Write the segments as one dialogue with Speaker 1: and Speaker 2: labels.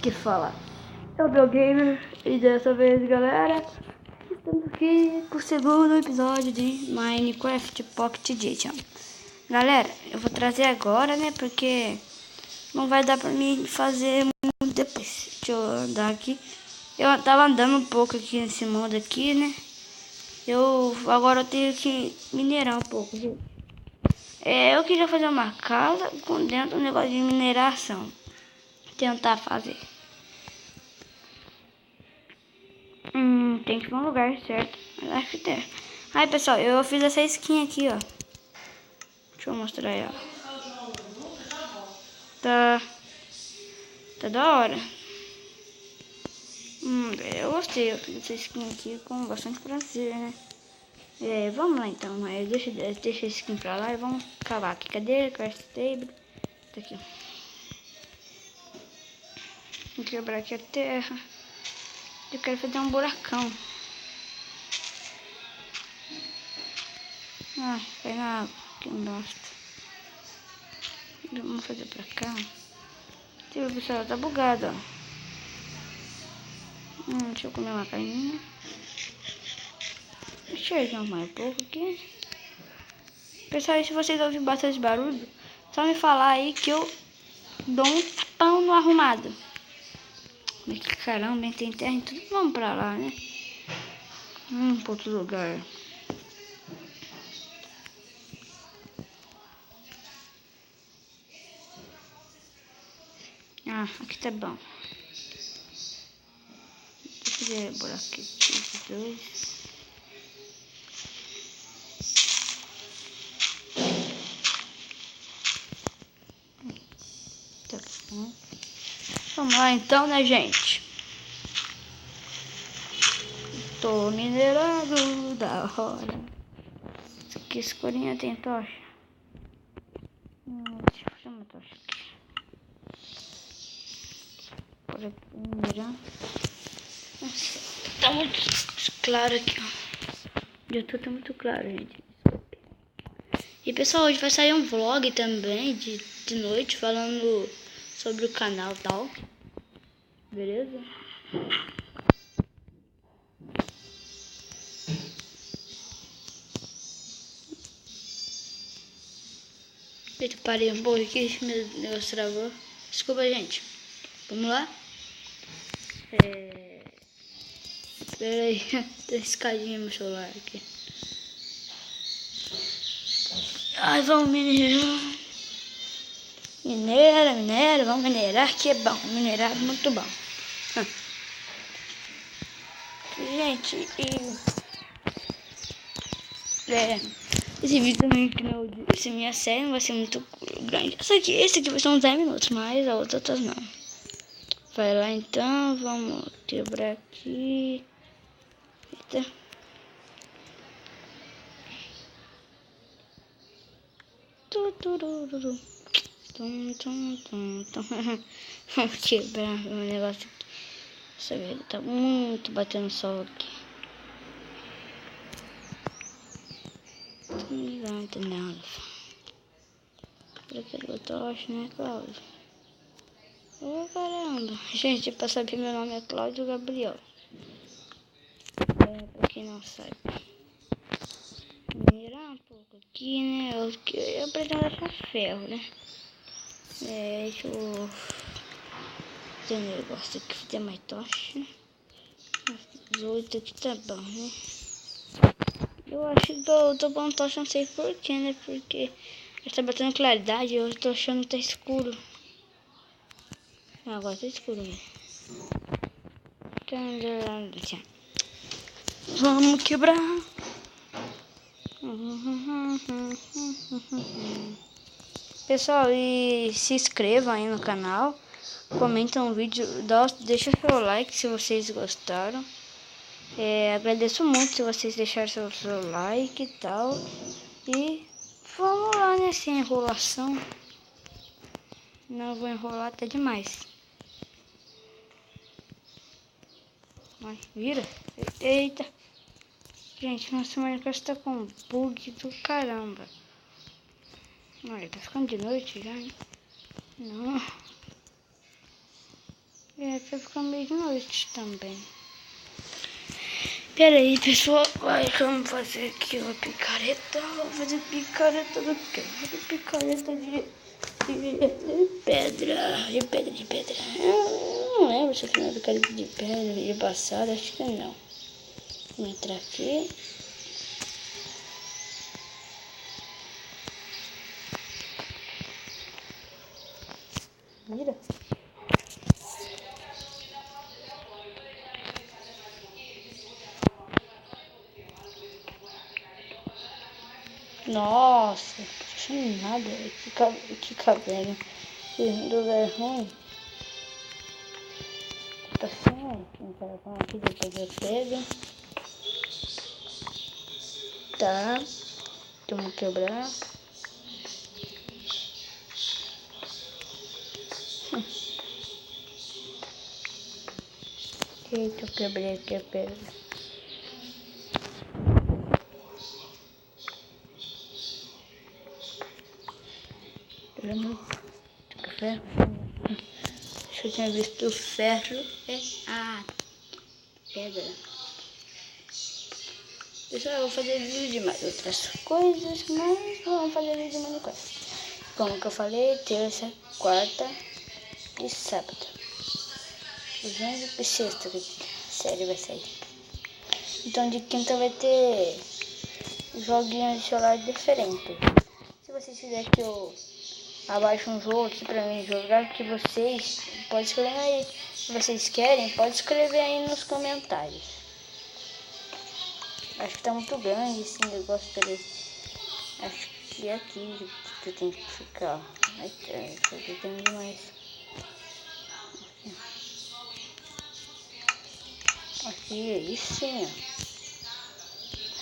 Speaker 1: que fala. Eu sou o Gamer e dessa vez, galera, estamos aqui com o segundo episódio de Minecraft Pocket Edition. Galera, eu vou trazer agora, né, porque não vai dar pra mim fazer muito depois. Deixa eu andar aqui. Eu tava andando um pouco aqui nesse mundo aqui, né. Agora eu tenho que minerar um pouco, gente. Eu queria fazer uma casa com dentro um negócio de mineração. Tentar fazer. Tem que ir no lugar certo. Mas acho que tem. Aí, pessoal, eu fiz essa skin aqui, ó. Deixa eu mostrar ela. Tá da hora. Eu gostei. Eu fiz essa skin aqui com bastante prazer, né? Vamos lá então. Deixa a skin pra lá e vamos cavar aqui. Cadê a craft table? Tá aqui. Vou quebrar aqui a terra. Eu quero fazer um buracão. Cai na água. Que bosta. Vamos fazer pra cá. Pessoal, tá bugado, ó. Deixa eu comer uma carninha. Deixa eu arrumar um pouco aqui. Pessoal, e se vocês ouvirem bastante barulho, só me falar aí que eu dou um tapão no arrumado. Mas que caramba, tem terra em tudo. Vamos pra lá, né? Pra outro lugar. Aqui tá bom. Deixa eu ver o buraco aqui. Esses dois. Tá bom. Vamos lá então, né, gente? Tô minerado da hora. Isso aqui, escurinha tem tocha. Deixa eu fazer uma tocha aqui. Por aqui, minerar. Nossa, tá muito claro aqui, ó. O YouTube tá muito claro, gente. Desculpe. E pessoal, hoje vai sair um vlog também de noite falando sobre o canal e tal. Beleza? Eita, parei um pouco aqui, meu negócio travou. Desculpa, gente. Vamos lá? Espera aí, tem escadinha no meu celular aqui. Ai, vamos minerar. Minera, vamos minerar, que é bom. Minerar é muito bom. Gente, esse vídeo também que não, essa minha série não vai ser muito grande. Esse aqui vai ser uns 10 minutos, mas as outras não. Vai lá então, vamos quebrar aqui. Eita. Vamos quebrar o negócio aqui. Essa vida tá muito batendo sol aqui. Não tem nada. Pra que eu tocho, né, Cláudio? Caramba. Gente, pra saber, meu nome é Cláudio Gabriel. Pra quem não sabe. Mirar um pouco aqui, né? Eu pretendo achar ferro, né? Deixa eu fazer um negócio aqui, fazer mais tocha. 18 aqui tá bom, né? Eu acho que eu tô pondo tocha, não sei porquê, né? Porque está batendo claridade e eu tô achando que tá escuro. Agora tá escuro, né? Vamos quebrar. Pessoal, e se inscrevam aí no canal. Comentam o vídeo. Deixa seu like se vocês gostaram. Agradeço muito se vocês deixarem seu like e tal. E vamos lá, né? Sem enrolação. Não vou enrolar até demais. Vai, vira. Eita. Gente, nosso Minecraft tá com bug do caramba. Olha, tá ficando de noite já, hein? Não. Vai ficar meio de noite também. Pera aí, pessoal. Vamos fazer aqui uma picareta. Vou fazer picareta do quê? Vou fazer picareta de pedra. De pedra. Não lembro se foi uma picareta de pedra de passada. Acho que não. Vou entrar aqui. Mira. Nossa, não achei nada. Que cabelo. Que lugar ruim. Tá assim, um carvão aqui, depois eu pego. Tá. Vamos quebrar. Eita, eu quebrei aqui a pedra. Lembra do ferro? Acho que eu tinha visto o ferro e a pedra. Pessoal, eu vou fazer vídeo de mais outras coisas, mas vamos fazer vídeo de mais coisas. Como que eu falei, terça, quarta e sábado. Domingo e sexta que a série vai sair. Então de quinta vai ter joguinhos de celular diferentes. Se vocês quiserem que eu abaixe um jogo aqui pra mim jogar, que vocês podem escrever aí. Se vocês querem, pode escrever aí nos comentários. Acho que tá muito grande esse negócio dele. Acho que é aqui que eu tenho que ficar. Ai, isso aqui tem demais. Aqui, aí sim, ó.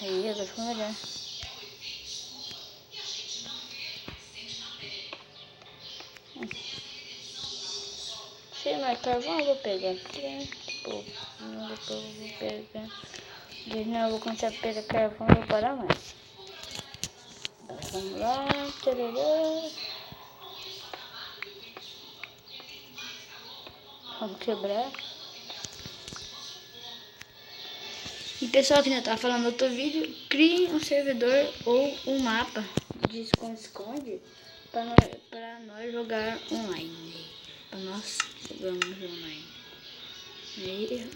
Speaker 1: Aí, agora ficou melhor. Se mais carvão, eu vou pegar aqui. Depois eu vou pegar. De novo, eu vou começar a pegar carvão e vou parar mais. Vamos lá. Tarará. Vamos quebrar. E pessoal, que ainda tá falando no outro vídeo, crie um servidor ou um mapa de esconde-esconde para nós jogar online. Para nós jogarmos online. Aí,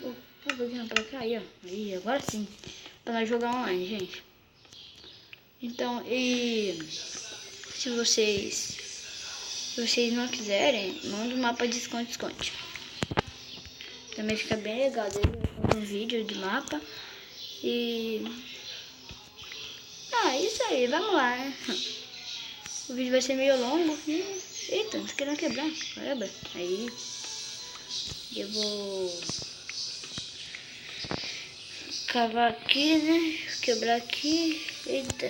Speaker 1: vou vir pra cá, aí, ó. Aí, agora sim. Para nós jogar online, gente. Então, e se vocês não quiserem, manda um mapa de esconde-esconde. Também fica bem legal. Daí eu faço um vídeo de mapa. E é isso aí, vamos lá, né? O vídeo vai ser meio longo. Eita, não tô querendo quebrar. Quebra. Aí eu vou cavar aqui, né? Quebrar aqui. Eita.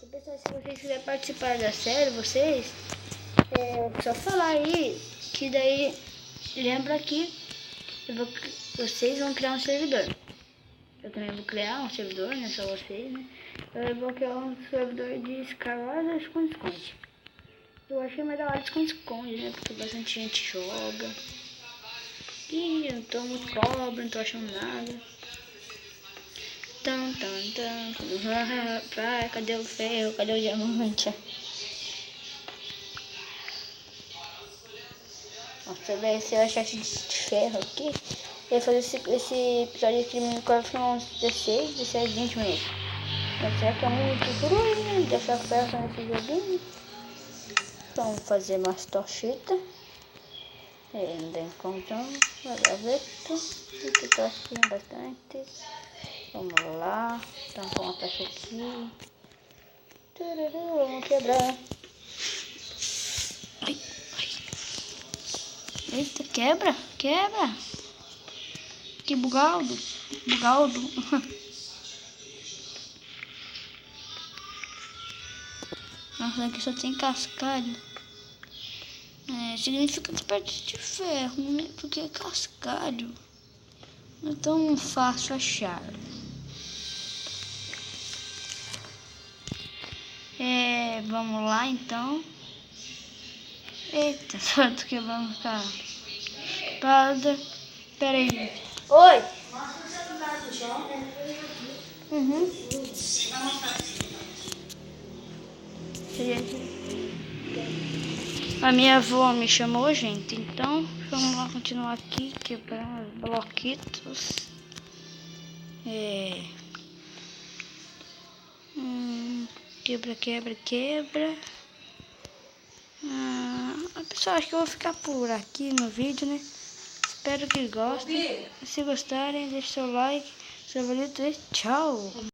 Speaker 1: E, pessoal, se vocês quiserem participar da série, só falar aí, que daí lembra que vocês vão criar um servidor. Eu também vou criar um servidor, não é só vocês, né? Eu vou criar um servidor de escalada esconde-esconde. Eu achei mais da hora de esconde-esconde, né? Porque bastante gente joga. E eu tô muito pobre, não tô achando nada. Cadê o ferro? Cadê o diamante? Nossa, velho, se eu achasse de ferro aqui, eu ia fazer esse episódio aqui no Minecraft uns 16, 20 minutos. Mas será que é muito ruim, né? Deixar ferro nesse joguinho? Vamos fazer umas tochitas. Ainda encontramos uma gaveta. Aqui tochinha bastante. Vamos lá. Tampar uma tocha aqui. Vamos quebrar. Ai. Eita, quebra. Que bugaldo. Nossa, aqui só tem cascalho. Significa desperdício de ferro, né? Porque é cascalho. Não é tão fácil achar. Vamos lá então. Eita, só tô quebrando o carro. espada. Pera aí, gente. Oi! Uhum. A minha avó me chamou, gente. Então, vamos lá continuar aqui, quebrando os bloquitos. Quebra, quebra, quebra. Pessoal, acho que eu vou ficar por aqui no vídeo, né? Espero que gostem. Se gostarem, deixe seu like, seu favorito e tchau!